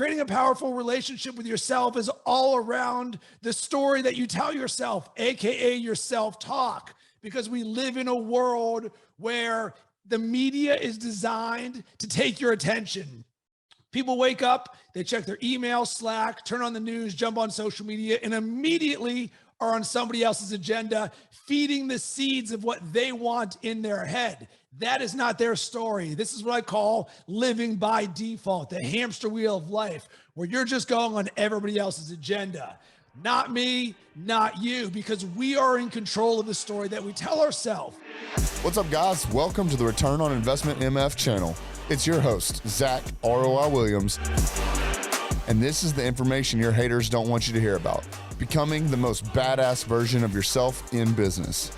creating a powerful relationship with yourself is all around the story that you tell yourself, AKA your self-talk, because we live in a world where the media is designed to take your attention. People wake up, they check their email, Slack, turn on the news, jump on social media, and immediately are on somebody else's agenda, feeding the seeds of what they want in their head. That is not their story. This is what I call living by default, the hamster wheel of life, where you're just going on everybody else's agenda. Not me, not you, because we are in control of the story that we tell ourselves. What's up, guys? Welcome to the Return on Investment MF channel. It's your host, Zack, ROI Williams, and this is the information your haters don't want you to hear about. Becoming the most badass version of yourself in business.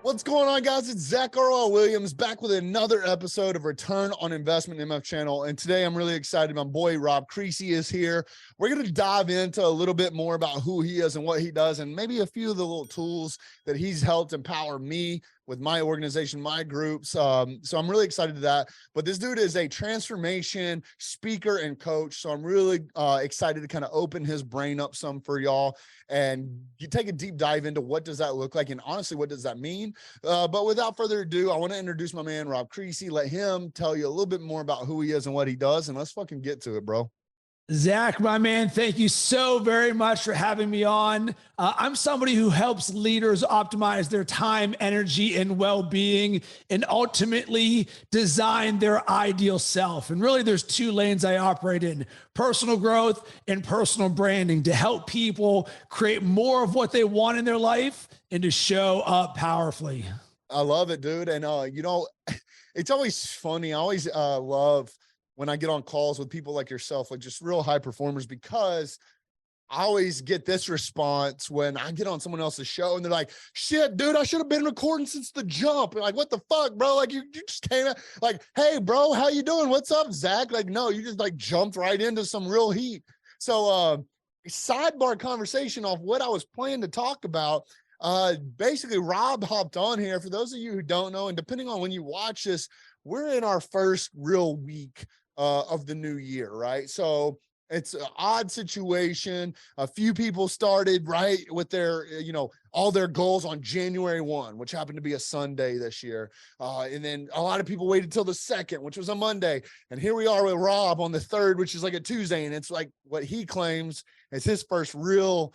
What's going on, guys? It's Zack ROI Williams back with another episode of Return on Investment MF channel. And today I'm really excited. My boy, Cressy is here. We're going to dive into a little bit more about who he is and what he does, and maybe a few of the little tools that he's helped empower me with my organization, my groups. So I'm really excited to that. But this dude is a transformation speaker and coach. So I'm really excited to kind of open his brain up some for y'all and you take a deep dive into what does that look like and honestly, what does that mean? But without further ado, I want to introduce my man, Cressy. Let him tell you a little bit more about who he is and what he does. And let's fucking get to it, bro. Zack, my man, thank you so very much for having me on. I'm somebody who helps leaders optimize their time, energy, and well-being, and ultimately design their ideal self. And really, there's two lanes I operate in: personal growth and personal branding, to help people create more of what they want in their life and to show up powerfully. I love it, dude. And, it's always funny. I always love when I get on calls with people like yourself, like just real high performers, because I always get this response when I get on someone else's show and they're like, shit, dude, I should have been recording since the jump. And like, what the fuck, bro? Like you just came out like, hey bro, how you doing? What's up, Zack? Like, no, you just like jumped right into some real heat. So, sidebar conversation off what I was planning to talk about. Basically Rob hopped on here. For those of you who don't know, and depending on when you watch this, we're in our first real week of the new year, right? So it's an odd situation. A few people started right with their, all their goals on January 1, which happened to be a Sunday this year. And then a lot of people waited till the 2nd, which was a Monday. And here we are with Rob on the 3rd, which is like a Tuesday. And it's like what he claims is his first real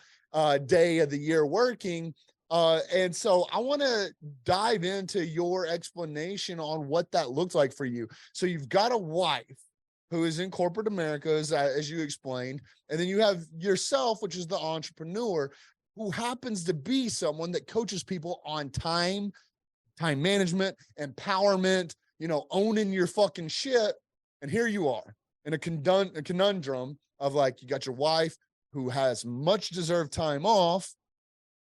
day of the year working. And so I want to dive into your explanation on what that looks like for you. So you've got a wife who is in corporate America, as you explained, and then you have yourself, which is the entrepreneur, who happens to be someone that coaches people on time management, empowerment, owning your fucking shit. And here you are in a conundrum of like, you got your wife who has much deserved time off.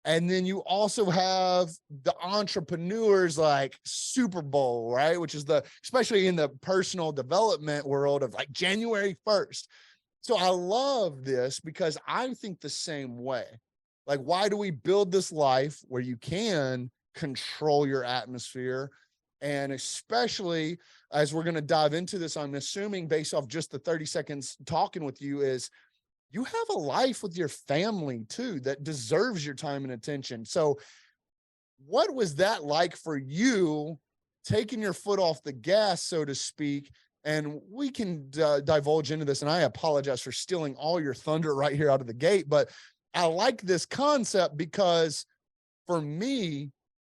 And then you also have the entrepreneurs like Super Bowl, right? Which is especially in the personal development world of like January 1st. So I love this because I think the same way. Like, why do we build this life where you can control your atmosphere? And especially as we're going to dive into this, I'm assuming based off just the 30 seconds talking with you is, you have a life with your family too that deserves your time and attention. So what was that like for you, taking your foot off the gas, so to speak? And we can divulge into this, and I apologize for stealing all your thunder right here out of the gate, but I like this concept because for me,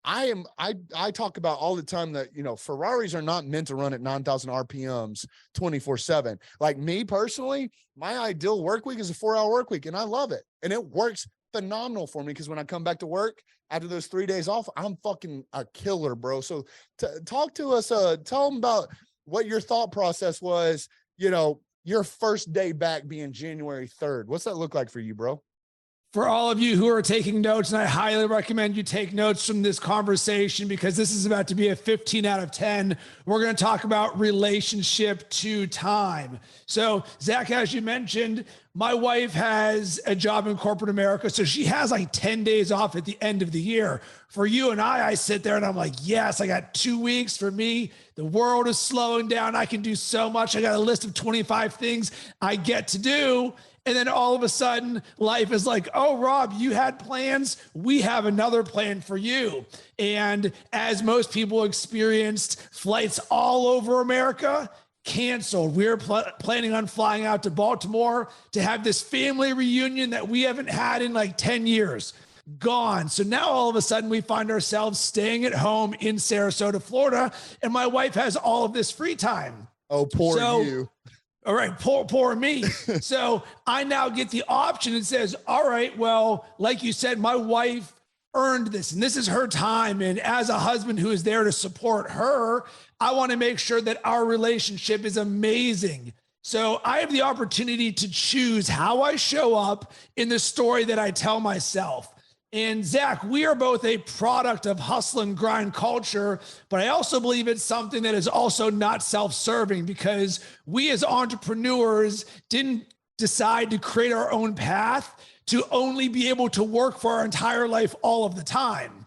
I talk about all the time that, Ferraris are not meant to run at 9,000 RPMs 24/7. Like me personally, my ideal work week is a 4-hour work week, and I love it. And it works phenomenal for me because when I come back to work after those 3 days off, I'm fucking a killer, bro. So talk to us, tell them about what your thought process was, your first day back being January 3rd. What's that look like for you, bro? for all of you who are taking notes, and I highly recommend you take notes from this conversation because this is about to be a 15 out of 10. We're going to talk about relationship to time. So Zack, as you mentioned, my wife has a job in corporate America. So she has like 10 days off at the end of the year. For you and I sit there and I'm like, yes, I got 2 weeks. For me, the world is slowing down. I can do so much. I got a list of 25 things I get to do. And then all of a sudden life is like, oh, Rob, you had plans. We have another plan for you. And as most people experienced, flights all over America canceled. We're planning on flying out to Baltimore to have this family reunion that we haven't had in like 10 years. Gone. So now all of a sudden we find ourselves staying at home in Sarasota, Florida, and my wife has all of this free time. Oh, poor you. All right, poor me. So I now get the option that says, all right, well, like you said, my wife earned this and this is her time. And as a husband who is there to support her, I want to make sure that our relationship is amazing. So I have the opportunity to choose how I show up in the story that I tell myself. And Zack, we are both a product of hustle and grind culture, but I also believe it's something that is also not self-serving because we as entrepreneurs didn't decide to create our own path to only be able to work for our entire life all of the time.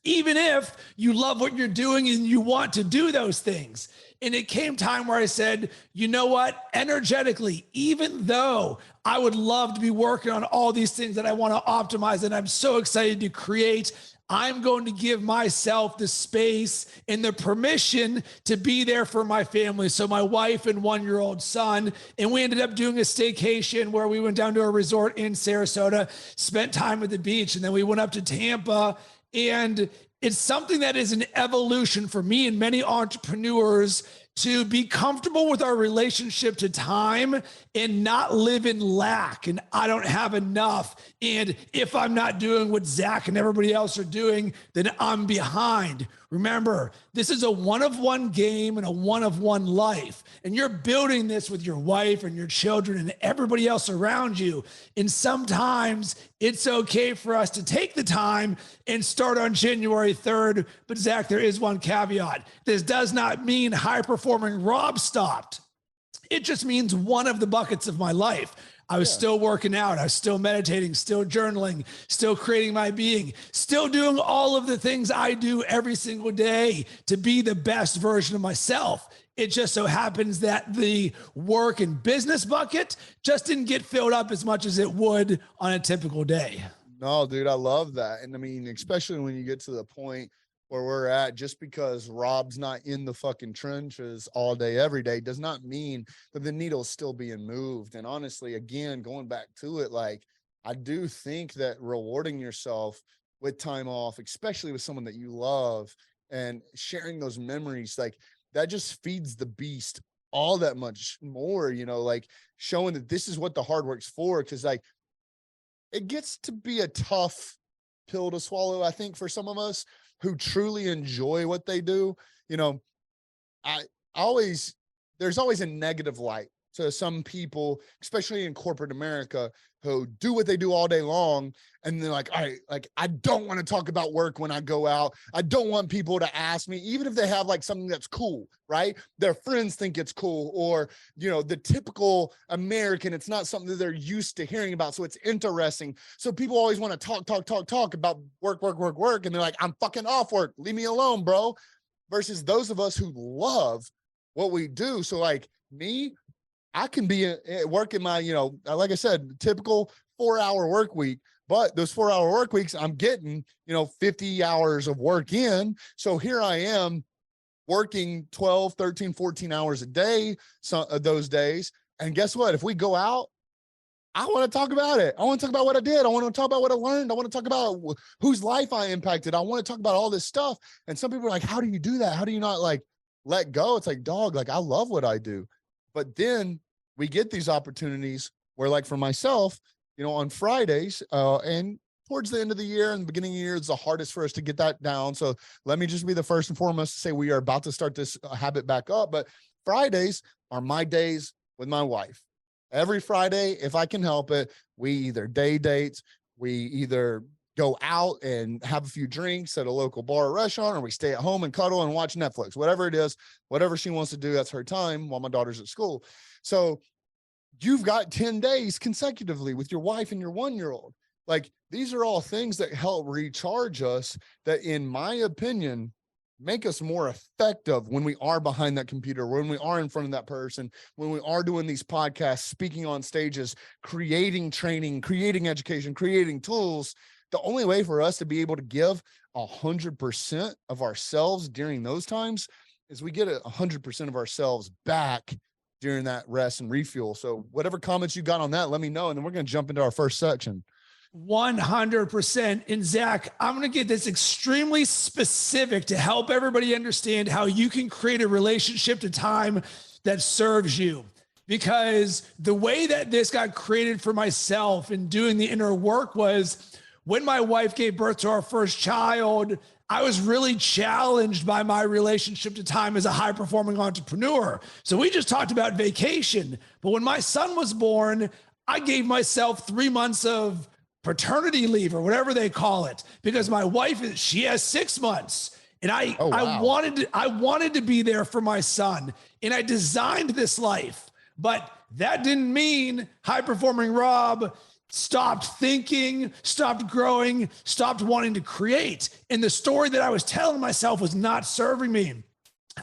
Even if you love what you're doing and you want to do those things. And it came time where I said, you know what, energetically, even though I would love to be working on all these things that I want to optimize and I'm so excited to create, I'm going to give myself the space and the permission to be there for my family. So my wife and 1-year-old son, and we ended up doing a staycation where we went down to a resort in Sarasota, spent time at the beach, and then we went up to Tampa. And it's something that is an evolution for me and many entrepreneurs to be comfortable with our relationship to time and not live in lack. And I don't have enough. And if I'm not doing what Zack and everybody else are doing, then I'm behind. Remember, this is a one-of-one game and a one-of-one life. And you're building this with your wife and your children and everybody else around you. And sometimes it's okay for us to take the time and start on January 3rd. But Zack, there is one caveat. This does not mean high-performing Rob stopped. It just means one of the buckets of my life. I was still working out. I was still meditating, still journaling, still creating my being, still doing all of the things I do every single day to be the best version of myself. It just so happens that the work and business bucket just didn't get filled up as much as it would on a typical day. No, dude, I love that. And I mean, especially when you get to the point where we're at, just because Rob's not in the fucking trenches all day, every day, does not mean that the needle's still being moved. And honestly, again, going back to it, like, I do think that rewarding yourself with time off, especially with someone that you love and sharing those memories, like that just feeds the beast all that much more, you know, like showing that this is what the hard work's for. Cause like it gets to be a tough pill to swallow, I think, for some of us who truly enjoy what they do. You know, there's always a negative light to some people, especially in corporate America, who do what they do all day long. And they're like, all right, like, I don't want to talk about work when I go out. I don't want people to ask me, even if they have like something that's cool, right? Their friends think it's cool, or, you know, the typical American, it's not something that they're used to hearing about. So it's interesting. So people always want to talk about work. And they're like, I'm fucking off work. Leave me alone, bro. Versus those of us who love what we do. So like me, I can be working my, you know, like I said, typical 4-hour work week, but those 4-hour work weeks, I'm getting, you know, 50 hours of work in. So here I am working 12, 13, 14 hours a day, those days. And guess what? If we go out, I want to talk about it. I want to talk about what I did. I want to talk about what I learned. I want to talk about whose life I impacted. I want to talk about all this stuff. And some people are like, how do you do that? How do you not like let go? It's like, dog, like I love what I do. But then we get these opportunities where, like for myself, you know, on Fridays and towards the end of the year and the beginning of the year, it's the hardest for us to get that down. So let me just be the first and foremost to say we are about to start this habit back up. But Fridays are my days with my wife. Every Friday, if I can help it, we either day dates, we either go out and have a few drinks at a local bar or restaurant, or we stay at home and cuddle and watch Netflix, whatever it is, whatever she wants to do. That's her time while my daughter's at school. So you've got 10 days consecutively with your wife and your 1-year-old. Like, these are all things that help recharge us, that, in my opinion, make us more effective when we are behind that computer, when we are in front of that person, when we are doing these podcasts, speaking on stages, creating training, creating education, creating tools. The only way for us to be able to give 100% of ourselves during those times is we get 100% of ourselves back during that rest and refuel. So whatever comments you got on that, let me know. And then we're going to jump into our first section. 100%. And Zach, I'm going to get this extremely specific to help everybody understand how you can create a relationship to time that serves you. Because the way that this got created for myself in doing the inner work was when my wife gave birth to our first child, I was really challenged by my relationship to time as a high-performing entrepreneur. So we just talked about vacation. But when my son was born, I gave myself 3 months of paternity leave, or whatever they call it, because my wife, she has 6 months. And I wanted to be there for my son. And I designed this life. But that didn't mean high-performing Rob stopped thinking, stopped growing, stopped wanting to create. And the story that I was telling myself was not serving me.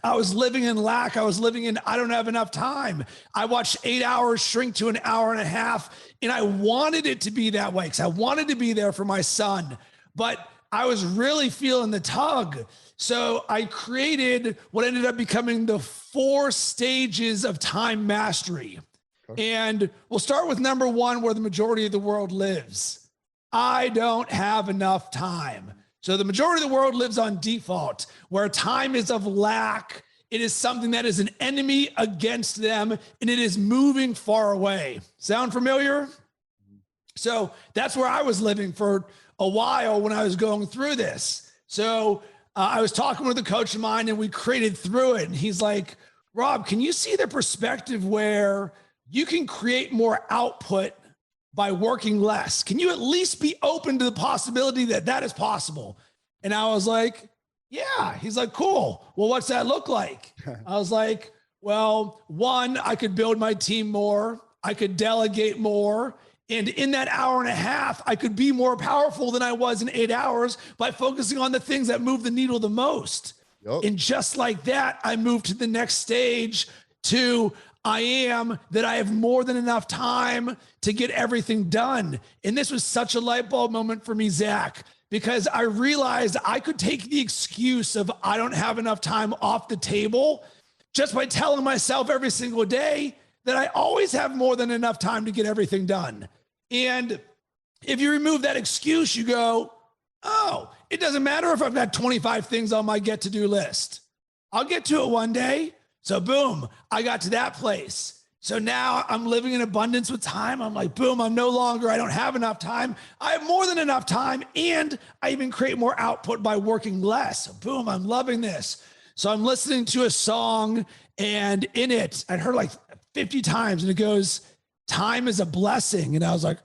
I was living in lack. I was living in, I don't have enough time. I watched 8 hours shrink to an hour and a half. And I wanted it to be that way because I wanted to be there for my son. But I was really feeling the tug. So I created what ended up becoming the 4 stages of time mastery. And we'll start with number 1, where the majority of the world lives. I don't have enough time. So the majority of the world lives on default, where time is of lack. It is something that is an enemy against them, and it is moving far away. Sound familiar? So that's where I was living for a while when I was going through this. So I was talking with a coach of mine, and we created through it. And he's like, Rob, can you see the perspective where you can create more output by working less? Can you at least be open to the possibility that that is possible? And I was like, yeah. He's like, cool. Well, what's that look like? I was like, well, 1, I could build my team more. I could delegate more. And in that hour and a half, I could be more powerful than I was in 8 hours by focusing on the things that move the needle the most. Yep. And just like that, I moved to the next stage to I have more than enough time to get everything done. And this was such a light bulb moment for me, Zach, because I realized I could take the excuse of I don't have enough time off the table just by telling myself every single day that I always have more than enough time to get everything done. And if you remove that excuse, you go, oh, it doesn't matter if I've got 25 things on my get-to-do list. I'll get to it one day. So boom, I got to that place. So now I'm living in abundance with time. I'm like, boom, I don't have enough time. I have more than enough time. And I even create more output by working less. So boom, I'm loving this. So I'm listening to a song, and in it, I'd heard like 50 times, and it goes, time is a blessing. And I was like,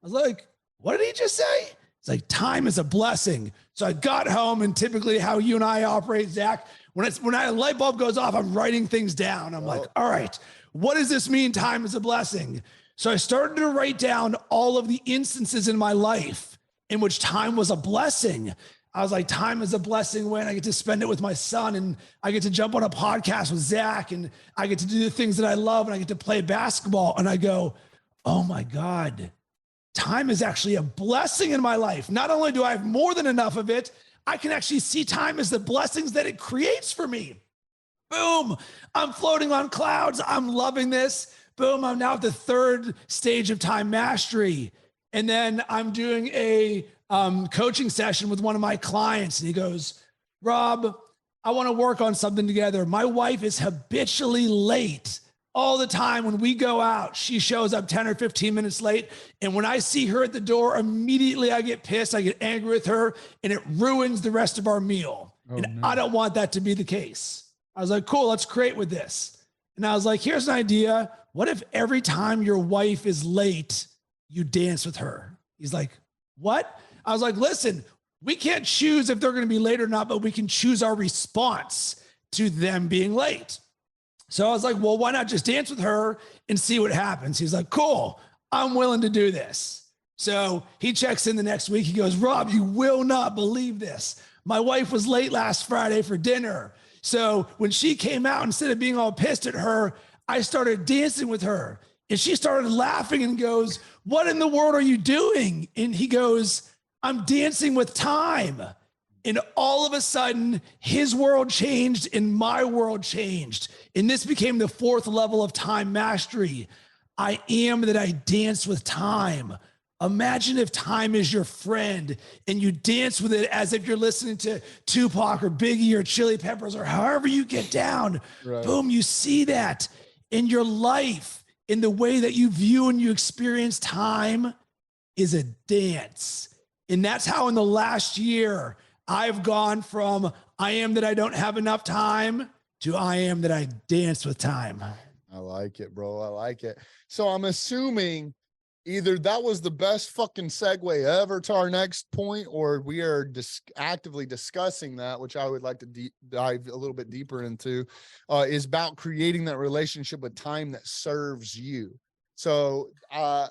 what did he just say? It's like, time is a blessing. So I got home, and typically how you and I operate, Zach, when a light bulb goes off, I'm writing things down. I'm like, all right, what does this mean? Time is a blessing. So I started to write down all of the instances in my life in which time was a blessing. I was like, time is a blessing when I get to spend it with my son, and I get to jump on a podcast with Zack, and I get to do the things that I love, and I get to play basketball. And I go, oh my God, time is actually a blessing in my life. Not only do I have more than enough of it, I can actually see time as the blessings that it creates for me. Boom, I'm floating on clouds. I'm loving this. Boom, I'm now at the 3rd stage of time mastery. And then I'm doing a coaching session with one of my clients. And he goes, Rob, I want to work on something together. My wife is habitually late all the time. When we go out, she shows up 10 or 15 minutes late. And when I see her at the door, immediately I get pissed. I get angry with her, and it ruins the rest of our meal. No. I don't want that to be the case. I was like, cool, let's create with this. And I was like, here's an idea. What if every time your wife is late, you dance with her? He's like, What? I was like, listen, we can't choose if they're going to be late or not, but we can choose our response to them being late. So I was like, well, why not just dance with her and see what happens? He's like, cool, I'm willing to do this. So he checks in the next week. He goes, Rob, you will not believe this. My wife was late last Friday for dinner. So when she came out, instead of being all pissed at her, I started dancing with her. And she started laughing and goes, what in the world are you doing? And he goes, I'm dancing with time. And all of a sudden, his world changed and my world changed. And this became the fourth level of time mastery. I am that I dance with time. Imagine if time is your friend and you dance with it as if you're listening to Tupac or Biggie or Chili Peppers or however you get down. Right. Boom, you see that in your life, in the way that you view and you experience time is a dance. And that's how in the last year, I've gone from I am that I don't have enough time to I am that I dance with time. I like it, bro. I like it. So I'm assuming either that was the best fucking segue ever to our next point, or we are actively discussing that, which I would like to dive a little bit deeper into, is about creating that relationship with time that serves you. So I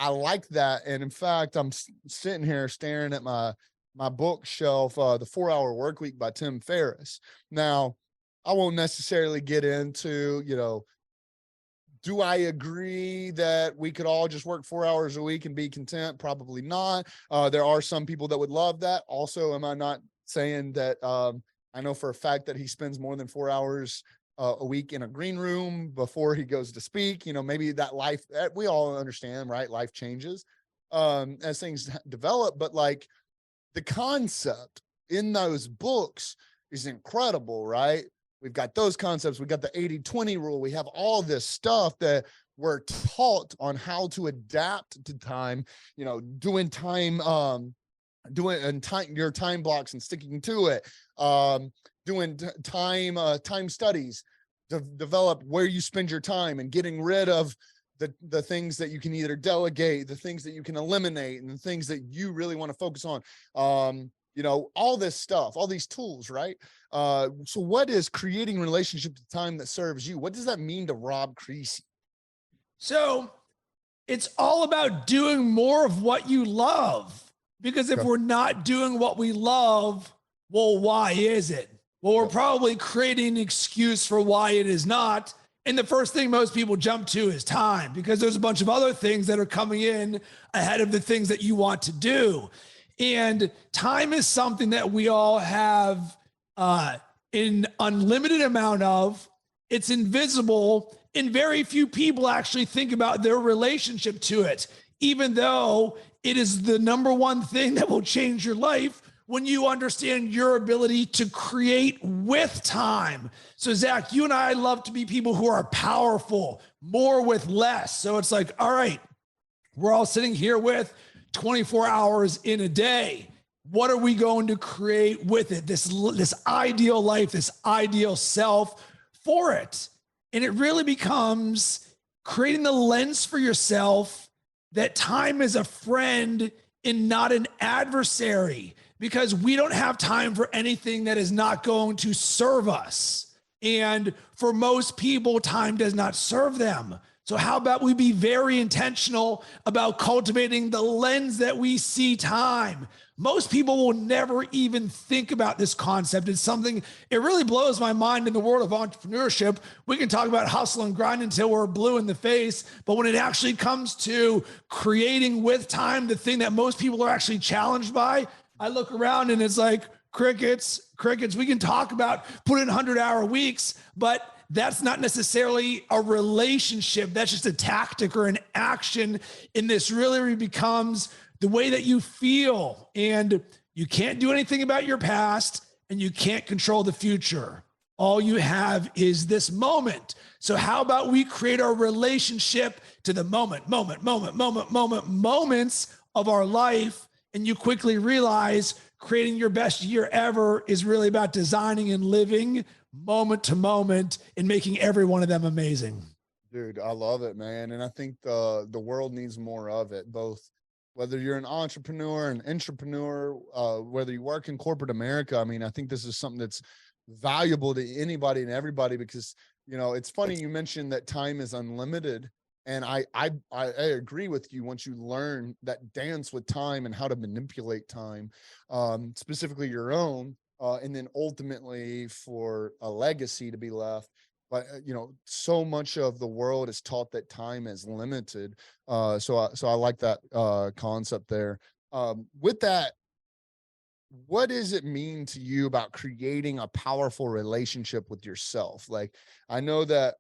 like that. And in fact, I'm sitting here staring at my bookshelf, The 4-Hour Workweek by Tim Ferriss. Now, I won't necessarily get into, do I agree that we could all just work 4 hours a week and be content? Probably not. There are some people that would love that. Also, am I not saying that I know for a fact that he spends more than 4 hours a week in a green room before he goes to speak? Maybe that life, we all understand, right? Life changes as things develop, but like the concept in those books is incredible, right? We've got those concepts. We've got the 80-20 rule. We have all this stuff that we're taught on how to adapt to time, doing time, your time blocks and sticking to it, doing time studies to develop where you spend your time and getting rid of the things that you can either delegate, the things that you can eliminate, and the things that you really want to focus on. All this stuff, all these tools, right? So what is creating relationship to time that serves you? What does that mean to Rob Cressy? So it's all about doing more of what you love, because if we're not doing what we love, well, why is it? Well, we're probably creating an excuse for why it is not. And the first thing most people jump to is time, because there's a bunch of other things that are coming in ahead of the things that you want to do. And time is something that we all have an unlimited amount of. It's invisible, and very few people actually think about their relationship to it, even though it is the number one thing that will change your life when you understand your ability to create with time. So Zach, you and I love to be people who are powerful, more with less. So it's like, all right, we're all sitting here with 24 hours in a day. What are we going to create with it? This ideal life, this ideal self for it. And it really becomes creating the lens for yourself that time is a friend and not an adversary, because we don't have time for anything that is not going to serve us. And for most people, time does not serve them. So how about we be very intentional about cultivating the lens that we see time? Most people will never even think about this concept. It's something, it really blows my mind in the world of entrepreneurship. We can talk about hustle and grind until we're blue in the face, but when it actually comes to creating with time, the thing that most people are actually challenged by, I look around and it's like crickets. We can talk about put in 100-hour weeks, but that's not necessarily a relationship. That's just a tactic or an action. And this really becomes the way that you feel. And you can't do anything about your past, and you can't control the future. All you have is this moment. So how about we create our relationship to the moments of our life, and you quickly realize creating your best year ever is really about designing and living moment to moment and making every one of them amazing. Dude, I love it, man. And I think the world needs more of it, both whether you're an entrepreneur, an intrapreneur, whether you work in corporate America. I mean, I think this is something that's valuable to anybody and everybody, because, you know, it's funny you mentioned that time is unlimited. And I agree with you. Once you learn that dance with time and how to manipulate time, specifically your own, and then ultimately for a legacy to be left. But, you know, so much of the world is taught that time is limited. So I like that concept there. With that, what does it mean to you about creating a powerful relationship with yourself? Like, I know that,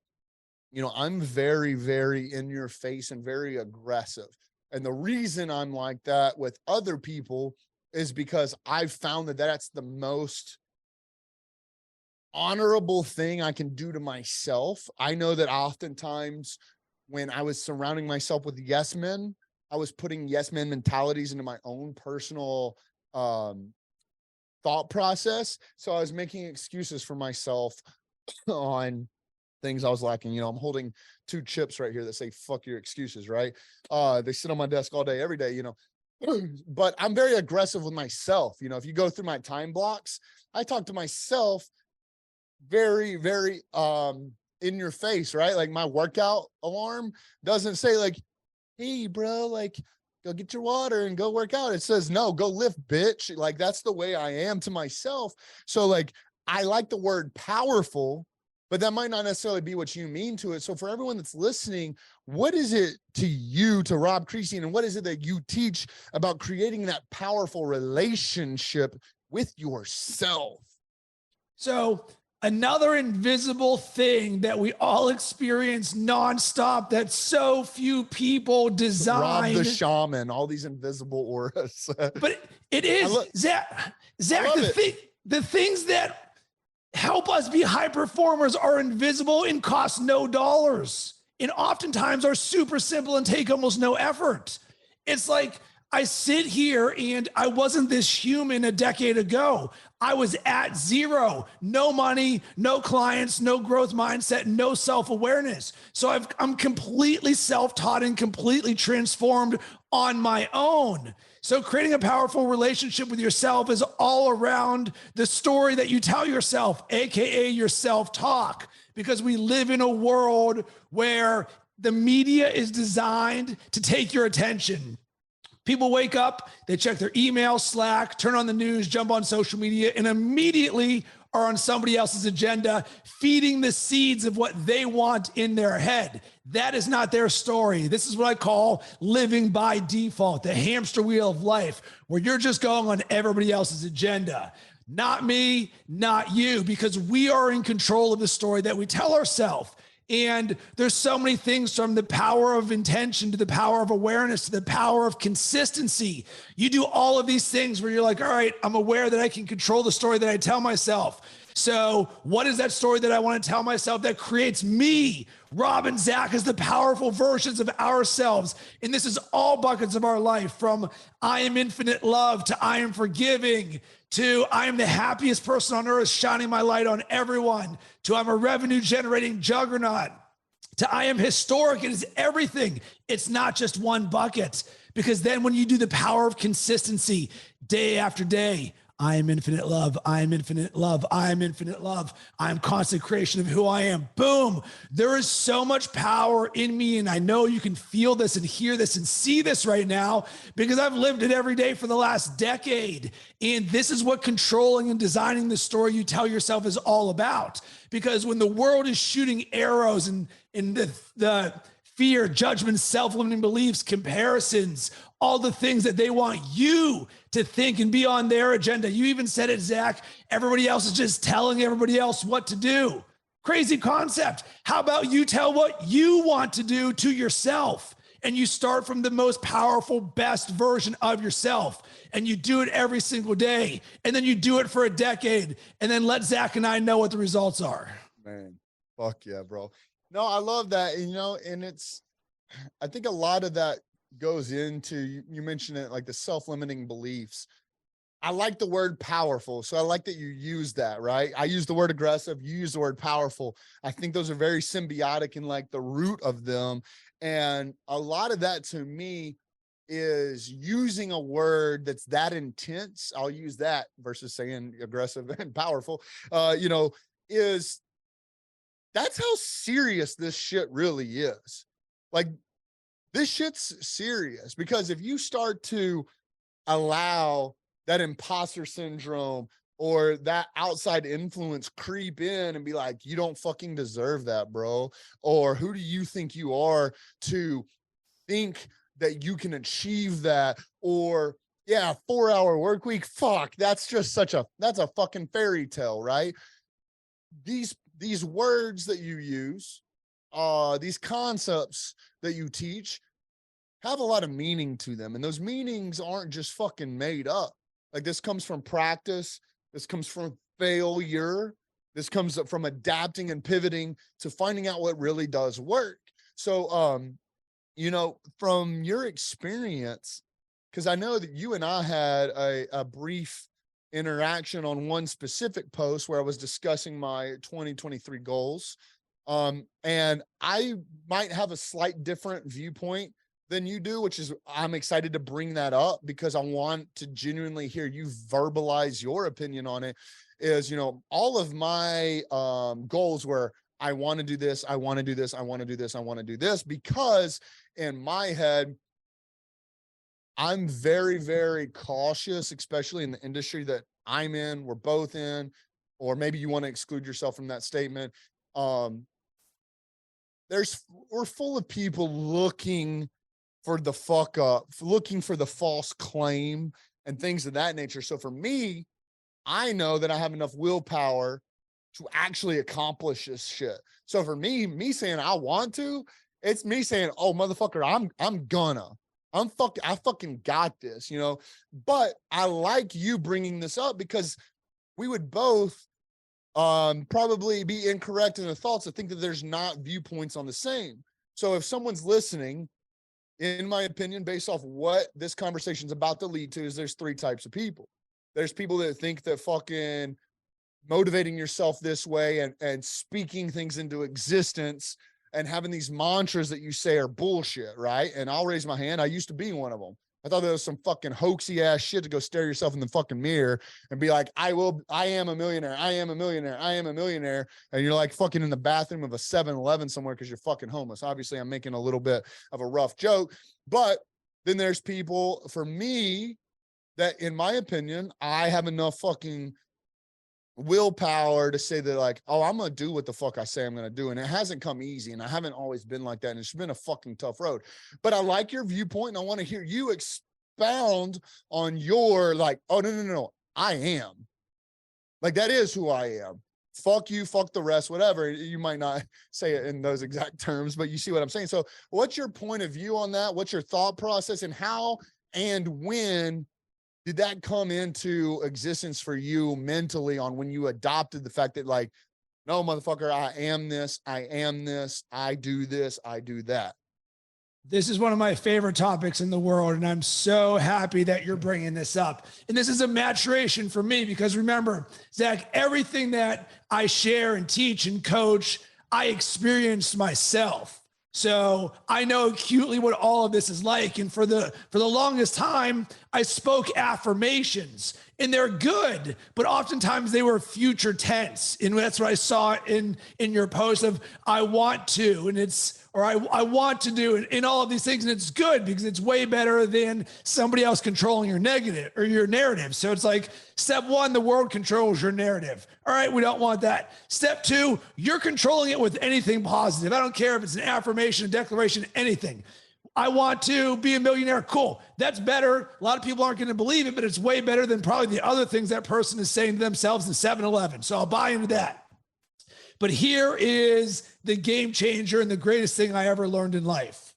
you know, I'm very, very in your face and very aggressive. And the reason I'm like that with other people is because I've found that that's the most honorable thing I can do to myself. I know that oftentimes when I was surrounding myself with yes men, I was putting yes men mentalities into my own personal thought process. So I was making excuses for myself on things I was lacking. You know, I'm holding 2 chips right here that say, fuck your excuses, right? They sit on my desk all day, every day, you know, but I'm very aggressive with myself. You know, if you go through my time blocks, I talk to myself very, very in your face, right? Like my workout alarm doesn't say like, hey bro, like go get your water and go work out. It says, no, go lift, bitch. Like that's the way I am to myself. So like, I like the word powerful, but that might not necessarily be what you mean to it. So for everyone that's listening, what is it to you, to Rob Cressy, and what is it that you teach about creating that powerful relationship with yourself? So another invisible thing that we all experience nonstop that so few people design. Rob the shaman, all these invisible auras. But it is, Zack, the things that help us be high performers are invisible and cost no dollars. And oftentimes are super simple and take almost no effort. It's like, I sit here and I wasn't this human a decade ago. I was at zero, no money, no clients, no growth mindset, no self-awareness. So I'm completely self-taught and completely transformed on my own. So creating a powerful relationship with yourself is all around the story that you tell yourself, AKA your self-talk, because we live in a world where the media is designed to take your attention. People wake up, they check their email, Slack, turn on the news, jump on social media, and immediately are on somebody else's agenda, feeding the seeds of what they want in their head. That is not their story. This is what I call living by default, the hamster wheel of life, where you're just going on everybody else's agenda. Not me, not you, because we are in control of the story that we tell ourselves. And there's so many things, from the power of intention to the power of awareness to the power of consistency. You do all of these things where you're like, all right, I'm aware that I can control the story that I tell myself. So what is that story that I want to tell myself that creates me? Rob and Zack as the powerful versions of ourselves. And this is all buckets of our life, from I am infinite love to I am forgiving to I am the happiest person on earth, shining my light on everyone, to I'm a revenue generating juggernaut, to I am historic. It is everything. It's not just one bucket, because then when you do the power of consistency day after day, I am infinite love. I am infinite love. I am infinite love. I am constant creation of who I am. Boom. There is so much power in me. And I know you can feel this and hear this and see this right now, because I've lived it every day for the last decade. And this is what controlling and designing the story you tell yourself is all about. Because when the world is shooting arrows and the fear, judgment, self-limiting beliefs, comparisons, all the things that they want you to think and be on their agenda. You even said it, Zack. Everybody else is just telling everybody else what to do. Crazy concept. How about you tell what you want to do to yourself, and you start from the most powerful, best version of yourself, and you do it every single day, and then you do it for a decade, and then let Zack and I know what the results are. Man, fuck yeah, bro. No, I love that. You know, and I think a lot of that goes into, you mentioned it, like the self-limiting beliefs. I like the word powerful. So I like that you use that, right? I use the word aggressive. You use the word powerful. I think those are very symbiotic in like the root of them. And a lot of that to me is using a word that's that intense. I'll use that versus saying aggressive and powerful, is that's how serious this shit really is. Like, this shit's serious, because if you start to allow that imposter syndrome or that outside influence creep in and be like, you don't fucking deserve that, bro. Or who do you think you are to think that you can achieve that? Or yeah, 4-hour work week. Fuck, that's just that's a fucking fairy tale, right? These words that you use, these concepts that you teach have a lot of meaning to them. And those meanings aren't just fucking made up. Like, this comes from practice. This comes from failure. This comes from adapting and pivoting to finding out what really does work. So, from your experience, because I know that you and I had a brief interaction on one specific post where I was discussing my 2023 goals. And I might have a slight different viewpoint than you do, which is, I'm excited to bring that up because I want to genuinely hear you verbalize your opinion on it. Is, all of my goals were, I want to do this, I want to do this, I want to do this, I want to do this, because in my head, I'm very, very cautious, especially in the industry that I'm in, we're both in, or maybe you want to exclude yourself from that statement. We're full of people looking for the fuck up, looking for the false claim and things of that nature. So for me, I know that I have enough willpower to actually accomplish this shit. So for me saying I want to, it's me saying, oh, motherfucker, I fucking got this, but I like you bringing this up because we would both probably be incorrect in the thoughts to think that there's not viewpoints on the same. So if someone's listening, in my opinion, based off what this conversation's about to lead to, is there's 3 types of people. There's people that think that fucking motivating yourself this way and speaking things into existence and having these mantras that you say are bullshit, right? And I'll raise my hand. I used to be one of them. I thought that was some fucking hoaxy ass shit to go stare yourself in the fucking mirror and be like, I am a millionaire. I am a millionaire. I am a millionaire. And you're like fucking in the bathroom of a 7-Eleven somewhere because you're fucking homeless. Obviously, I'm making a little bit of a rough joke, but then there's people, for me, that in my opinion, I have enough fucking willpower to say that, like, oh, I'm going to do what the fuck I say I'm going to do. And it hasn't come easy. And I haven't always been like that. And it's been a fucking tough road, but I like your viewpoint. And I want to hear you expound on your, like, oh, no. I am, like, that is who I am. Fuck you, fuck the rest, whatever. You might not say it in those exact terms, but you see what I'm saying. So what's your point of view on that? What's your thought process, and how and when did that come into existence for you mentally, on when you adopted the fact that, like, no, motherfucker, I am this, I do this, I do that? This is one of my favorite topics in the world, and I'm so happy that you're bringing this up. And this is a maturation for me, because remember, Zach, everything that I share and teach and coach, I experienced myself. So I know acutely what all of this is like. And for the longest time, I spoke affirmations, and they're good, but oftentimes they were future tense. And that's what I saw in your post of, I want to, and I want to do, and all of these things. And it's good because it's way better than somebody else controlling your negative or your narrative. So it's like, step 1, the world controls your narrative. All right, we don't want that. Step 2, you're controlling it with anything positive. I don't care if it's an affirmation, a declaration, anything. I want to be a millionaire. Cool. That's better. A lot of people aren't going to believe it, but it's way better than probably the other things that person is saying to themselves in 7-Eleven. So I'll buy into that. But here is the game changer and the greatest thing I ever learned in life.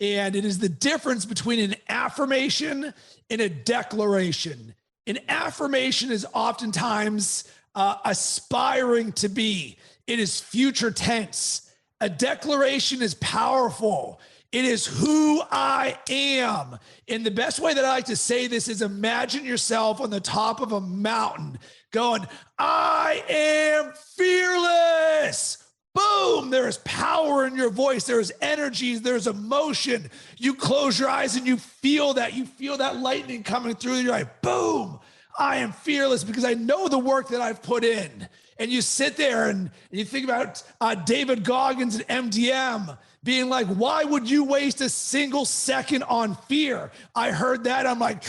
And it is the difference between an affirmation and a declaration. An affirmation is oftentimes aspiring to be. It is future tense. A declaration is powerful. It is who I am. And the best way that I like to say this is, imagine yourself on the top of a mountain going, I am fearless. Boom, there there's power in your voice. There's energies, there's emotion. You close your eyes and you feel that. You feel that lightning coming through. You're like, boom, I am fearless because I know the work that I've put in. And you sit there and you think about David Goggins at MDM being like, why would you waste a single second on fear? I heard that. I'm like,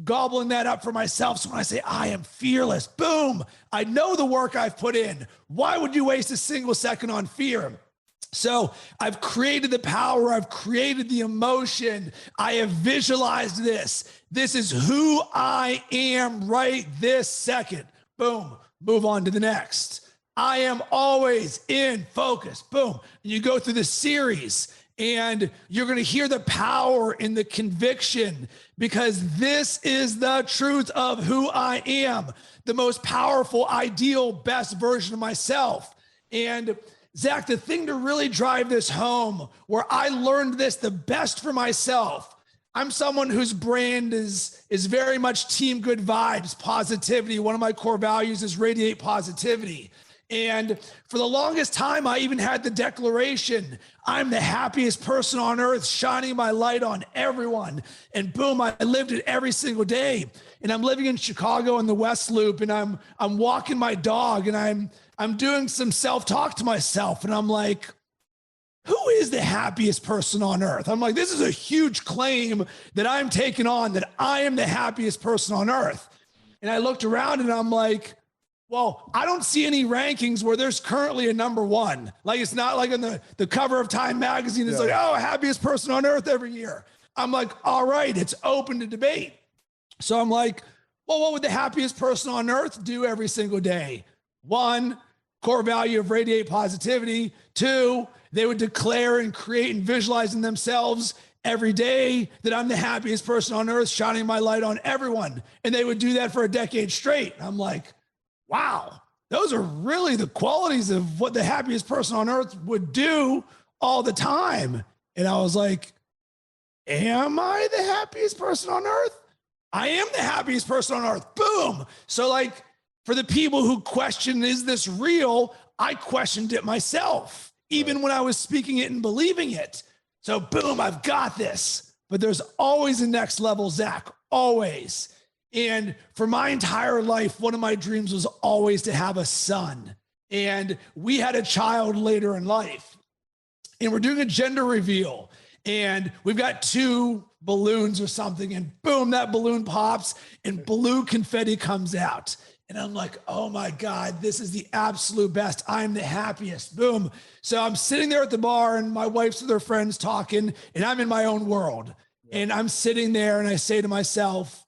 gobbling that up for myself. So when I say I am fearless, boom, I know the work I've put in. Why would you waste a single second on fear? So I've created the power. I've created the emotion. I have visualized this. This is who I am right this second. Boom, move on to the next. I am always in focus. Boom. You go through the series and you're going to hear the power in the conviction because this is the truth of who I am, the most powerful, ideal, best version of myself. And Zack, the thing to really drive this home, where I learned this the best for myself, I'm someone whose brand is very much team good vibes, positivity. One of my core values is radiate positivity. And for the longest time, I even had the declaration, I'm the happiest person on earth, shining my light on everyone. And boom, I lived it every single day. And I'm living in Chicago in the West Loop, and I'm walking my dog, and I'm doing some self-talk to myself. And I'm like, who is the happiest person on earth? I'm like, this is a huge claim that I'm taking on, that I am the happiest person on earth. And I looked around and I'm like, well, I don't see any rankings where there's currently a number one. Like, it's not like on the cover of Time magazine. It's like, oh, happiest person on earth every year. I'm like, all right, it's open to debate. So I'm like, well, what would the happiest person on earth do every single day? 1, core value of radiate positivity. 2, they would declare and create and visualize in themselves every day that I'm the happiest person on earth, shining my light on everyone. And they would do that for a decade straight. I'm like, wow, those are really the qualities of what the happiest person on earth would do all the time. And I was like, am I the happiest person on earth? I am the happiest person on earth. Boom. So like, for the people who question, is this real? I questioned it myself, even when I was speaking it and believing it. So boom, I've got this. But there's always a next level, Zack, always. And for my entire life, one of my dreams was always to have a son. And we had a child later in life. And we're doing a gender reveal. And we've got 2 balloons or something. And boom, that balloon pops and blue confetti comes out. And I'm like, oh my God, this is the absolute best. I'm the happiest. Boom. So I'm sitting there at the bar and my wife's with her friends talking, and I'm in my own world. And I'm sitting there and I say to myself,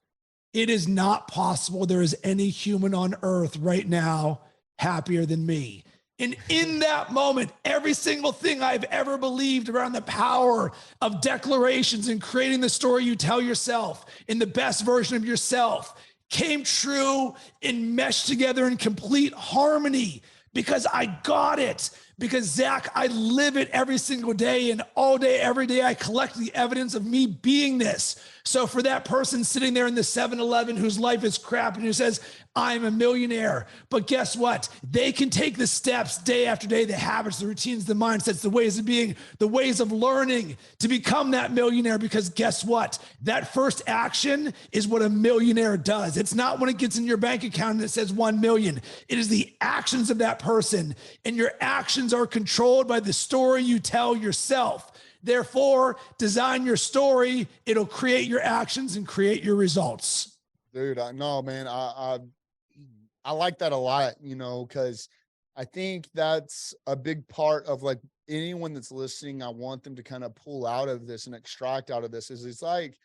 it is not possible there is any human on earth right now happier than me. And in that moment, every single thing I've ever believed around the power of declarations and creating the story you tell yourself in the best version of yourself came true and meshed together in complete harmony because I got it. Because Zack, I live it every single day, and all day, every day, I collect the evidence of me being this. So for that person sitting there in the 7-Eleven whose life is crap and who says, I'm a millionaire, but guess what? They can take the steps day after day, the habits, the routines, the mindsets, the ways of being, the ways of learning to become that millionaire. Because guess what? That first action is what a millionaire does. It's not when it gets in your bank account and it says 1 million. It is the actions of that person, and your actions are controlled by the story you tell yourself. Therefore, design your story. It'll create your actions and create your results. Dude, I know, man. I like that a lot, you know, because I think that's a big part of like anyone that's listening. I want them to kind of pull out of this and extract out of this is it's like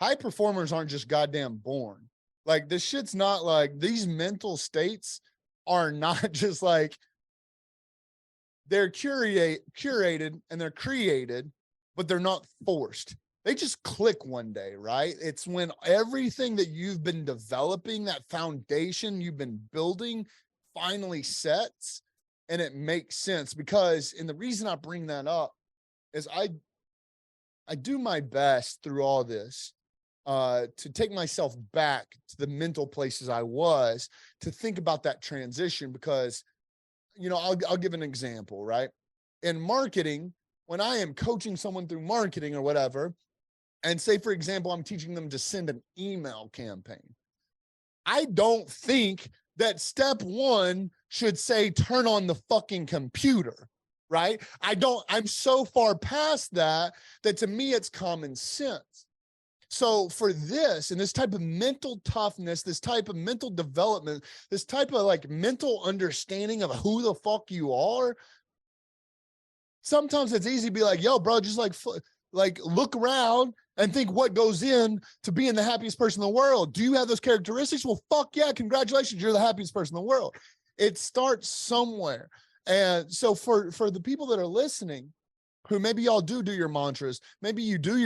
high performers aren't just goddamn born. Like this shit's not like these mental states are not just like they're curated and they're created, but they're not forced. They just click one day, right? It's when everything that you've been developing, that foundation you've been building finally sets and it makes sense. Because, and the reason I bring that up is I do my best through all this to take myself back to the mental places I was to think about that transition because, you know, I'll give an example, right? in marketing, when I am coaching someone through marketing or whatever, and say, for example, I'm teaching them to send an email campaign, I don't think that step one should say, turn on the fucking computer, right? I'm so far past that to me, it's common sense. So for this and this type of mental toughness, this type of mental development, this type of like mental understanding of who the fuck you are, sometimes it's easy to be like, yo, bro, just like look around and think what goes in to being the happiest person in the world. Do you have those characteristics? Well, fuck yeah, congratulations, you're the happiest person in the world. It starts somewhere. And so for the people that are listening, who maybe y'all do your mantras, maybe you do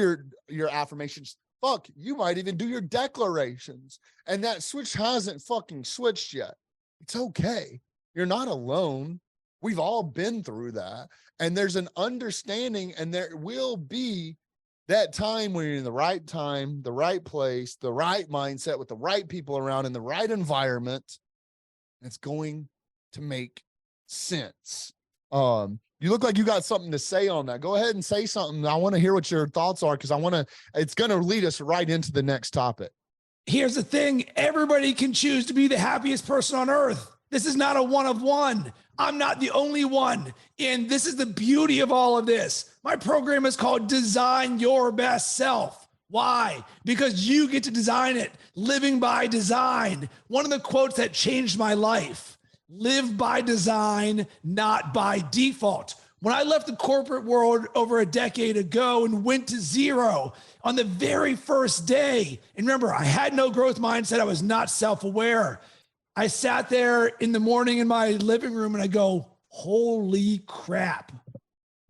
your affirmations, fuck, you might even do your declarations, and that switch hasn't fucking switched yet. It's okay. You're not alone. We've all been through that. And there's an understanding, and there will be that time when you're in the right time, the right place, the right mindset with the right people around in the right environment. It's going to make sense. You look like you got something to say on that. Go ahead and say something. I want to hear what your thoughts are, because it's going to lead us right into the next topic. Here's the thing. Everybody can choose to be the happiest person on earth. This is not a one of one. I'm not the only one. And this is the beauty of all of this. My program is called Design Your Best Self. Why? Because you get to design it. Living by design. One of the quotes that changed my life: live by design, not by default. When I left the corporate world over a decade ago and went to zero on the very first day, and remember, I had no growth mindset. I was not self-aware. I sat there in the morning in my living room and I go, holy crap.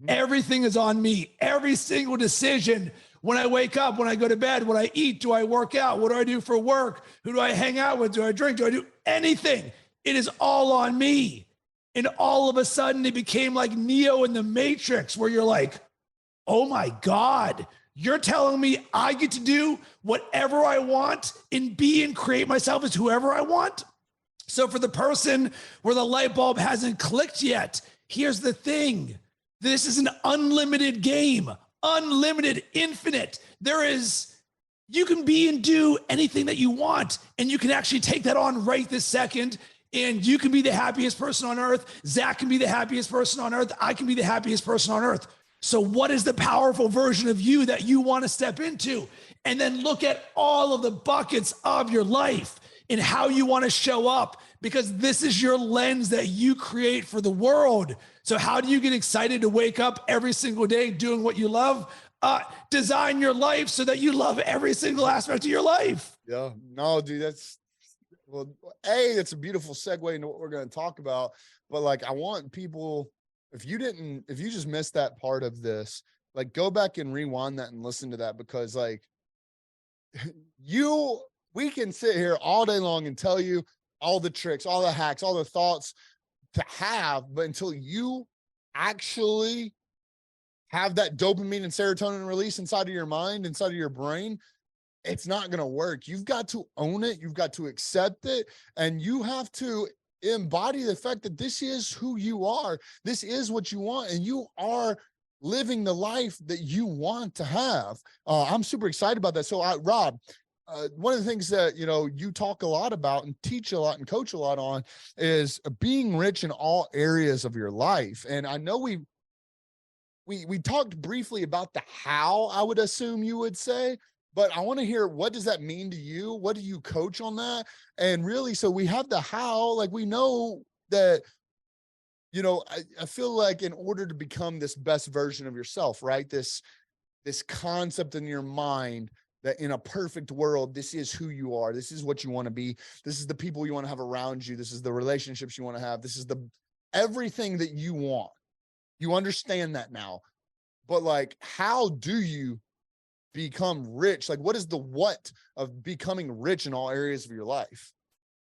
Everything is on me. Every single decision. When I wake up, when I go to bed, what I eat, do I work out? What do I do for work? Who do I hang out with? Do I drink? Do I do anything? It is all on me. And all of a sudden it became like Neo in the Matrix, where you're like, oh my God, you're telling me I get to do whatever I want and be and create myself as whoever I want? So for the person where the light bulb hasn't clicked yet, here's the thing. This is an unlimited game, unlimited, infinite. You can be and do anything that you want, and you can actually take that on right this second. And you can be the happiest person on earth. Zack can be the happiest person on earth. I can be the happiest person on earth. So what is the powerful version of you that you want to step into? And then look at all of the buckets of your life and how you want to show up, because this is your lens that you create for the world. So how do you get excited to wake up every single day doing what you love? Design your life so that you love every single aspect of your life. Yeah, no, dude, that's a beautiful segue into what we're going to talk about. But like, I want people, if you just missed that part of this, like, go back and rewind that and listen to that, because like we can sit here all day long and tell you all the tricks, all the hacks, all the thoughts to have, but until you actually have that dopamine and serotonin release inside of your mind, inside of your brain, it's not going to work. You've got to own it. You've got to accept it. And you have to embody the fact that this is who you are. This is what you want. And you are living the life that you want to have. I'm super excited about that. So Rob, one of the things that, you talk a lot about and teach a lot and coach a lot on is being rich in all areas of your life. And I know we talked briefly about the how, I would assume you would say, but I want to hear, what does that mean to you? What do you coach on that? And really, so we have the how, like we know that, I feel like in order to become this best version of yourself, right? This concept in your mind that in a perfect world, this is who you are. This is what you want to be. This is the people you want to have around you. This is the relationships you want to have. This is everything that you want. You understand that now, but like, how do you become rich? Like, what is the what of becoming rich in all areas of your life?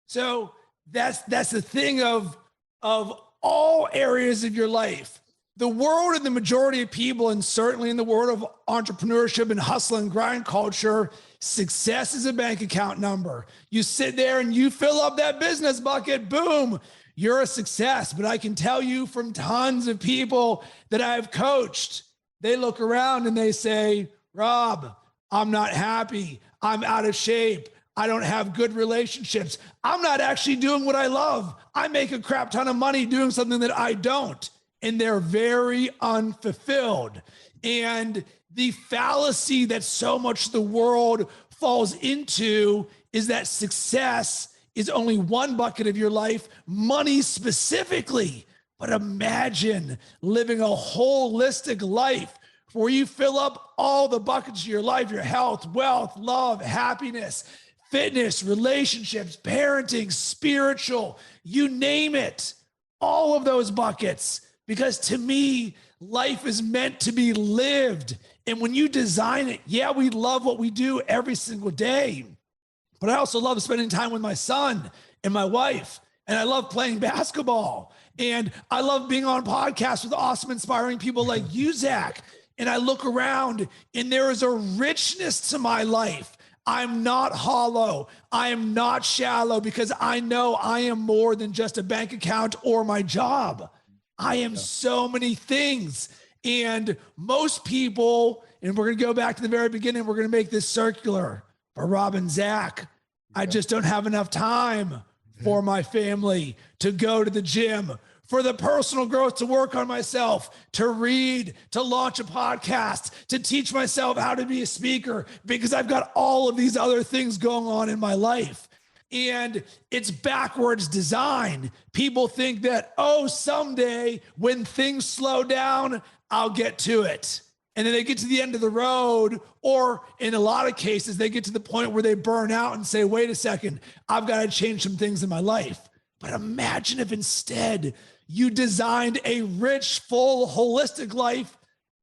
So that's the thing of all areas of your life. The world and the majority of people, and certainly in the world of entrepreneurship and hustle and grind culture, success is a bank account number. You sit there and you fill up that business bucket, boom. you're a success. But I can tell you from tons of people that I've coached, they look around and they say, Rob, I'm not happy. I'm out of shape. I don't have good relationships. I'm not actually doing what I love. I make a crap ton of money doing something that I don't. And they're very unfulfilled. And the fallacy that so much of the world falls into is that success is only one bucket of your life, money specifically. But imagine living a holistic life where you fill up all the buckets of your life, your health, wealth, love, happiness, fitness, relationships, parenting, spiritual, you name it, all of those buckets. Because to me, life is meant to be lived. And when you design it, yeah, we love what we do every single day. But I also love spending time with my son and my wife. And I love playing basketball. And I love being on podcasts with awesome, inspiring people like you, Zack. And I look around and there is a richness to my life. I'm not hollow. I am not shallow because I know I am more than just a bank account or my job. I am so many things. And most people, and we're going to go back to the very beginning, we're going to make this circular for Rob and Zack. I just don't have enough time for my family to go to the gym, for the personal growth, to work on myself, to read, to launch a podcast, to teach myself how to be a speaker, because I've got all of these other things going on in my life. And it's backwards design. People think that, oh, someday when things slow down, I'll get to it. And then they get to the end of the road, or in a lot of cases, they get to the point where they burn out and say, wait a second, I've got to change some things in my life. But imagine if instead you designed a rich, full, holistic life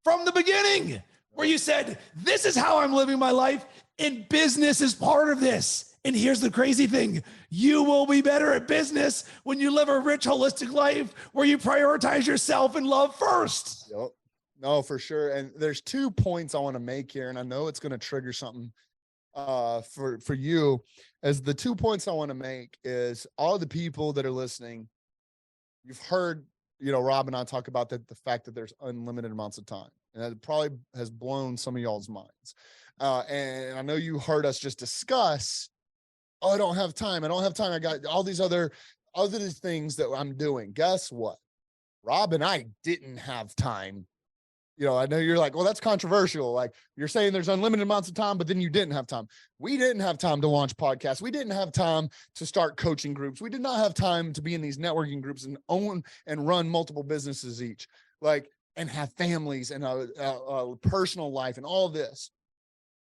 from the beginning, where you said, this is how I'm living my life, and business is part of this. And here's the crazy thing. You will be better at business when you live a rich, holistic life where you prioritize yourself and love first. Yep. No, for sure. And there's 2 points I want to make here, and I know it's going to trigger something for you. As the 2 points I want to make is, all the people that are listening, you've heard, Rob and I talk about the fact that there's unlimited amounts of time, and that probably has blown some of y'all's minds. And I know you heard us just discuss, oh, I don't have time. I got all these other things that I'm doing. Guess what? Rob and I didn't have time. I know you're like, well, that's controversial. Like, you're saying there's unlimited amounts of time, but then you didn't have time. We didn't have time to launch podcasts. We didn't have time to start coaching groups. We did not have time to be in these networking groups and own and run multiple businesses each, and have families and a personal life and all this.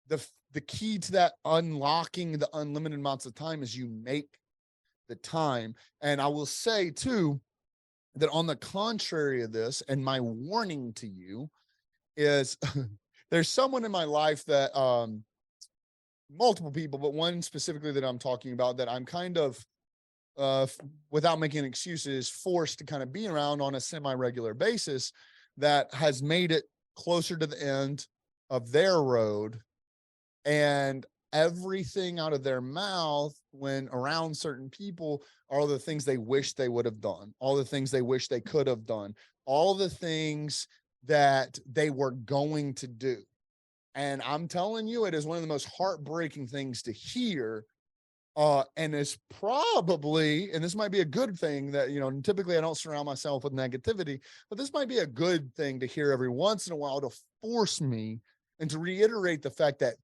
The key to that unlocking the unlimited amounts of time is you make the time. And I will say too, that on the contrary of this, and my warning to you is, there's someone in my life that, multiple people, but one specifically that I'm talking about, that I'm kind of, without making excuses, forced to kind of be around on a semi-regular basis, that has made it closer to the end of their road. And everything out of their mouth when around certain people are all the things they wish they would have done, all the things they wish they could have done, all the things that they were going to do. And I'm telling you, it is one of the most heartbreaking things to hear. And it's probably, and this might be a good thing that, typically I don't surround myself with negativity, but this might be a good thing to hear every once in a while, to force me and to reiterate the fact that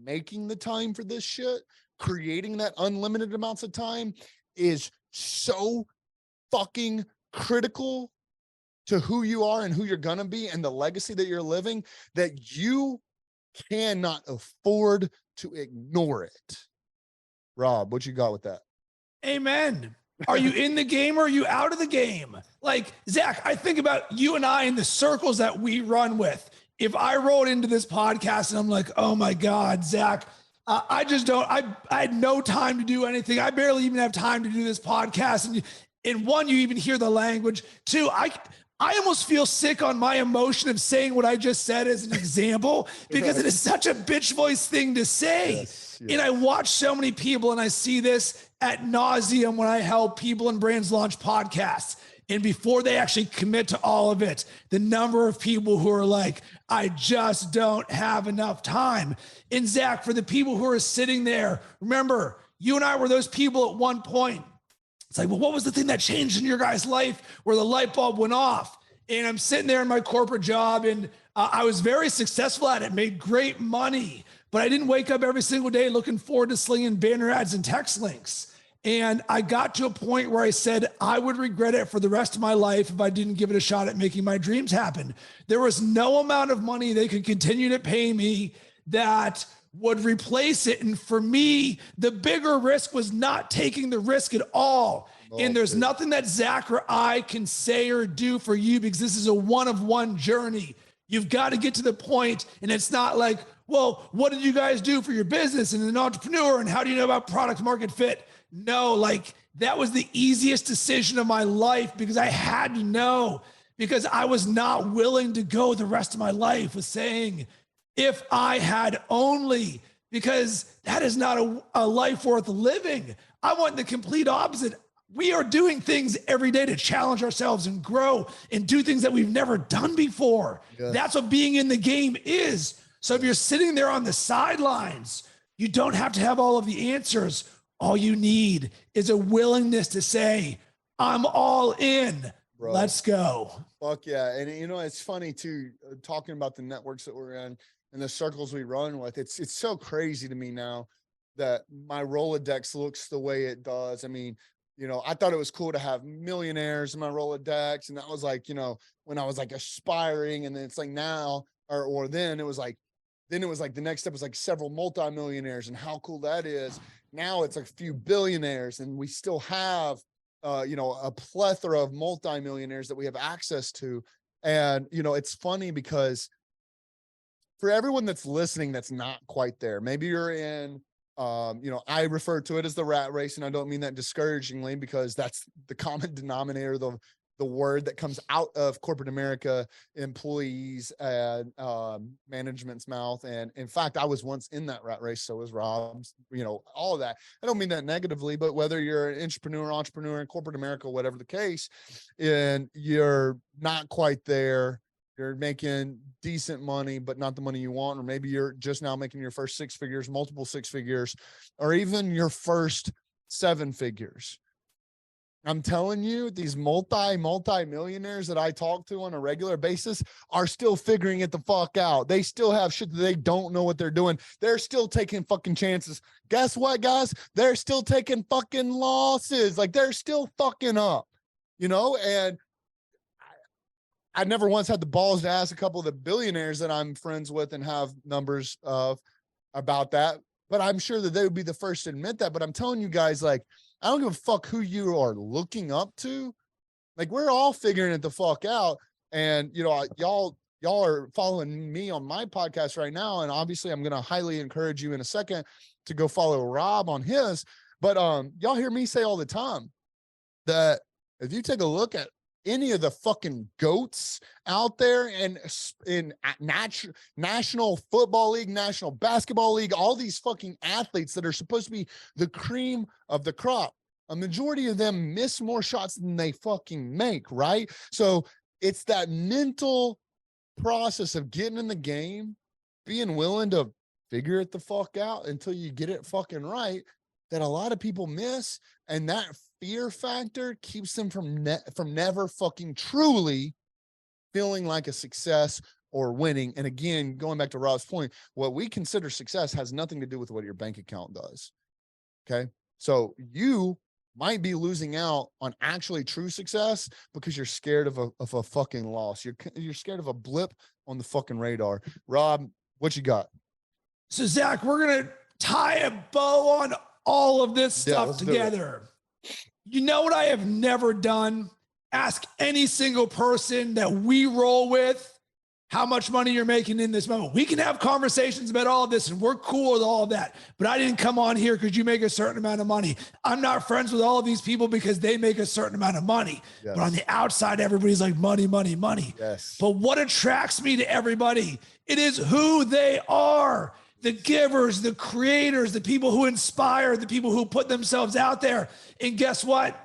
making the time for this shit, creating that unlimited amounts of time, is so fucking critical to who you are and who you're gonna be and the legacy that you're living, that you cannot afford to ignore it. Rob, what you got with that? Amen. Are you in the game or are you out of the game? Like, Zack, I think about you and I in the circles that we run with. If I rolled into this podcast and I'm like, oh my God, Zack, I had no time to do anything. I barely even have time to do this podcast. And one, you even hear the language. Two, I almost feel sick on my emotion of saying what I just said as an example, because it is such a bitch voice thing to say. And I watch so many people, and I see this at nauseum when I help people and brands launch podcasts. And before they actually commit to all of it, the number of people who are like, I just don't have enough time. And Zack, for the people who are sitting there, remember, you and I were those people at one point. It's like, well, what was the thing that changed in your guys' life where the light bulb went off? And I'm sitting there in my corporate job, and I was very successful at it, made great money, but I didn't wake up every single day looking forward to slinging banner ads and text links. And I got to a point where I said I would regret it for the rest of my life if I didn't give it a shot at making my dreams happen. There was no amount of money they could continue to pay me that would replace it. And for me, the bigger risk was not taking the risk at all. And there's nothing that Zack or I can say or do for you, because this is a one-of-one journey. You've got to get to the point, and it's not like, well, what did you guys do for your business and an entrepreneur, and how do you know about product market fit? No, like that was the easiest decision of my life, because I had to know, because I was not willing to go the rest of my life with saying, if I had only, because that is not a life worth living. I want the complete opposite. We are doing things every day to challenge ourselves and grow and do things that we've never done before. Yes. That's what being in the game is. So if you're sitting there on the sidelines, you don't have to have all of the answers. All you need is a willingness to say, I'm all in. Bro. Let's go. Fuck yeah. And you know, it's funny too, talking about the networks that we're in and the circles we run with. It's so crazy to me now that my Rolodex looks the way it does. I mean, you know, I thought it was cool to have millionaires in my Rolodex. And that was like, you know, when I was like aspiring, and then it's like now, or then it was like the next step was like several multimillionaires, and how cool that is. Now it's like a few billionaires, and we still have, you know, a plethora of multimillionaires that we have access to. And, you know, it's funny because for everyone that's listening, that's not quite there, maybe you're in, you know, I refer to it as the rat race, and I don't mean that discouragingly, because that's the common denominator, the word that comes out of corporate America, employees and management's mouth. And in fact, I was once in that rat race. So was Rob's, you know, all of that. I don't mean that negatively, but whether you're an entrepreneur in corporate America, whatever the case, and you're not quite there, you're making decent money, but not the money you want, or maybe you're just now making your first 6 figures, multiple 6 figures, or even your first 7 figures. I'm telling you, these multi-millionaires that I talk to on a regular basis are still figuring it the fuck out. They still have shit that they don't know what they're doing. They're still taking fucking chances. Guess what, guys? They're still taking fucking losses. Like, they're still fucking up, you know? And I never once had the balls to ask a couple of the billionaires that I'm friends with and have numbers of about that, but I'm sure that they would be the first to admit that. But I'm telling you guys, like, I don't give a fuck who you are looking up to. Like, we're all figuring it the fuck out. And, you know, y'all are following me on my podcast right now. And obviously I'm going to highly encourage you in a second to go follow Rob on his. But y'all hear me say all the time that if you take a look at any of the fucking goats out there and in National Football League, National Basketball League, all these fucking athletes that are supposed to be the cream of the crop, a majority of them miss more shots than they fucking make, right? So it's that mental process of getting in the game, being willing to figure it the fuck out until you get it fucking right, that a lot of people miss. And that fear factor keeps them from never fucking truly feeling like a success or winning. And again, going back to Rob's point, what we consider success has nothing to do with what your bank account does. Okay. So you might be losing out on actually true success because you're scared of a fucking loss. You're scared of a blip on the fucking radar. Rob, what you got? So Zack, we're going to tie a bow on all of this stuff together. You know what I have never done? Ask any single person that we roll with how much money you're making in this moment. We can have conversations about all of this and we're cool with all of that, but I didn't come on here because you make a certain amount of money. I'm not friends with all of these people because they make a certain amount of money. Yes. But on the outside, everybody's like money, money, money. Yes. But what attracts me to everybody? It is who they are. the givers, the creators, the people who inspire, the people who put themselves out there. And guess what?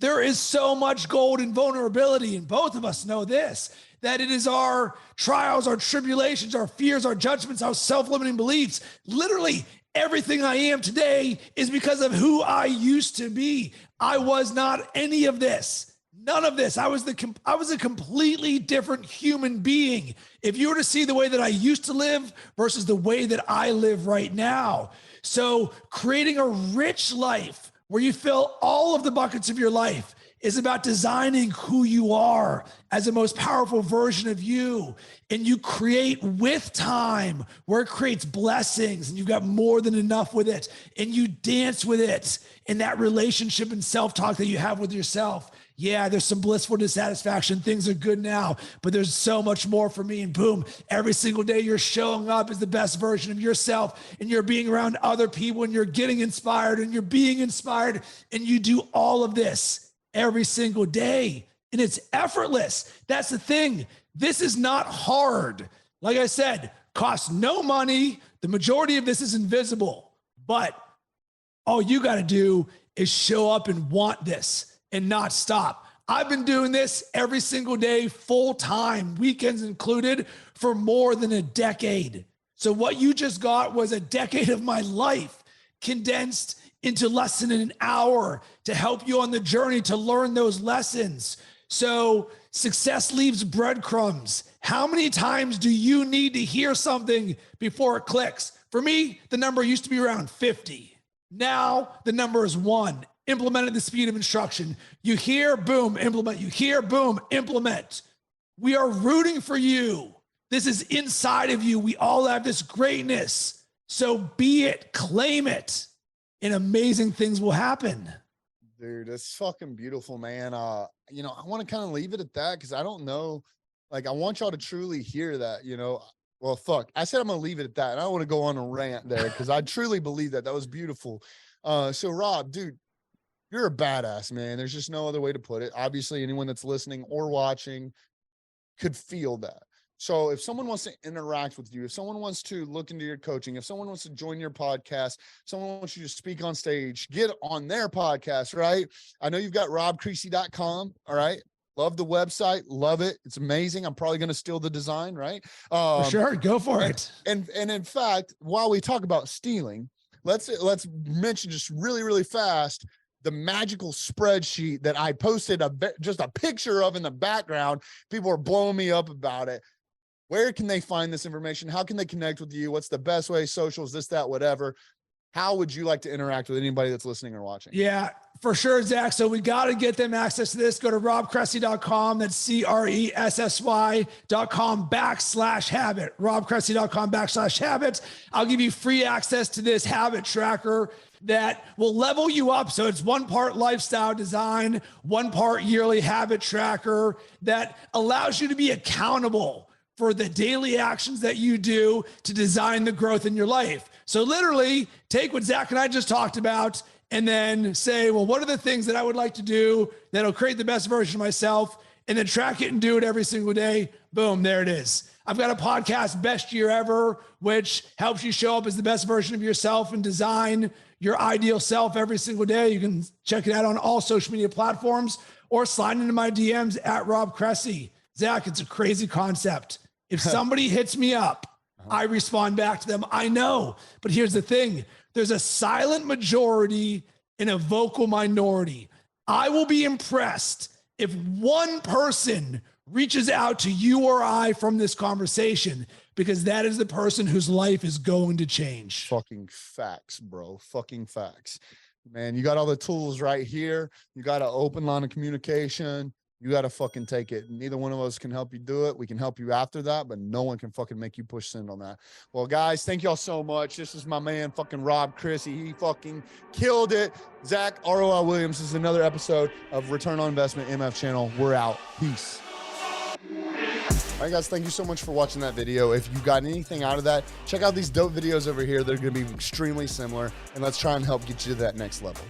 There is so much gold in vulnerability, and both of us know this, that it is our trials, our tribulations, our fears, our judgments, our self-limiting beliefs. Literally everything I am today is because of who I used to be. I was not any of this. None of this. I was a completely different human being. If you were to see the way that I used to live versus the way that I live right now. So creating a rich life where you fill all of the buckets of your life is about designing who you are as the most powerful version of you. And you create with time where it creates blessings and you've got more than enough with it. And you dance with it in that relationship and self-talk that you have with yourself. Yeah, there's some blissful dissatisfaction. Things are good now, but there's so much more for me. And boom, every single day you're showing up as the best version of yourself, and you're being around other people, and you're getting inspired, and you're being inspired. And you do all of this every single day, and it's effortless. That's the thing. This is not hard. Like I said, costs no money. The majority of this is invisible, but all you got to do is show up and want this and not stop. I've been doing this every single day, full time, weekends included, for more than a decade. So what you just got was a decade of my life condensed into less than an hour to help you on the journey to learn those lessons. So success leaves breadcrumbs. How many times do you need to hear something before it clicks? For me, the number used to be around 50. Now the number is 1. Implement at the speed of instruction. You hear, boom, implement. You hear, boom, implement. We are rooting for you. This is inside of you. We all have this greatness. So be it, claim it, and amazing things will happen. Dude, that's fucking beautiful, man. I want to kind of leave it at that because I don't know. Like, I want y'all to truly hear that, Well, fuck. I said I'm going to leave it at that. And I don't want to go on a rant there because I truly believe that. That was beautiful. So, Rob, dude, you're a badass, man. There's just no other way to put it. Obviously, anyone that's listening or watching could feel that. So if someone wants to interact with you, if someone wants to look into your coaching, if someone wants to join your podcast, someone wants you to speak on stage, get on their podcast, right? I know you've got robcressy.com. All right. Love the website. Love it. It's amazing. I'm probably going to steal the design, right? For sure. Go for it. And in fact, while we talk about stealing, let's mention just really, really fast the magical spreadsheet that I posted just a picture of in the background. People are blowing me up about it. Where can they find this information? How can they connect with you? What's the best way? Socials, this, that, whatever. How would you like to interact with anybody that's listening or watching? Yeah, for sure, Zach. So we got to get them access to this. Go to robcressy.com. That's CRESSY.com/habit. robcressy.com/habit. I'll give you free access to this habit tracker that will level you up. So it's 1 part lifestyle design, 1 part yearly habit tracker that allows you to be accountable for the daily actions that you do to design the growth in your life. So literally take what Zach and I just talked about and then say, well, what are the things that I would like to do that'll create the best version of myself, and then track it and do it every single day. Boom, there it is. I've got a podcast, Best Year Ever, which helps you show up as the best version of yourself and design your ideal self every single day. You can check it out on all social media platforms or slide into my DMs at Rob Cressy. Zach, it's a crazy concept. If somebody hits me up, I respond back to them. I know, but here's the thing. There's a silent majority and a vocal minority. I will be impressed if one person reaches out to you or I from this conversation, because that is the person whose life is going to change. Fucking facts, bro. Fucking facts. Man, you got all the tools right here. You got an open line of communication. You got to fucking take it. Neither one of us can help you do it. We can help you after that, but no one can fucking make you push send on that. Well, guys, thank y'all so much. This is my man, fucking Rob Cressy. He fucking killed it. Zack, ROI Williams. This is another episode of Return on Investment MF channel. We're out. Peace. All right, guys, thank you so much for watching that video. If you got anything out of that, check out these dope videos over here. They're going to be extremely similar, and let's try and help get you to that next level.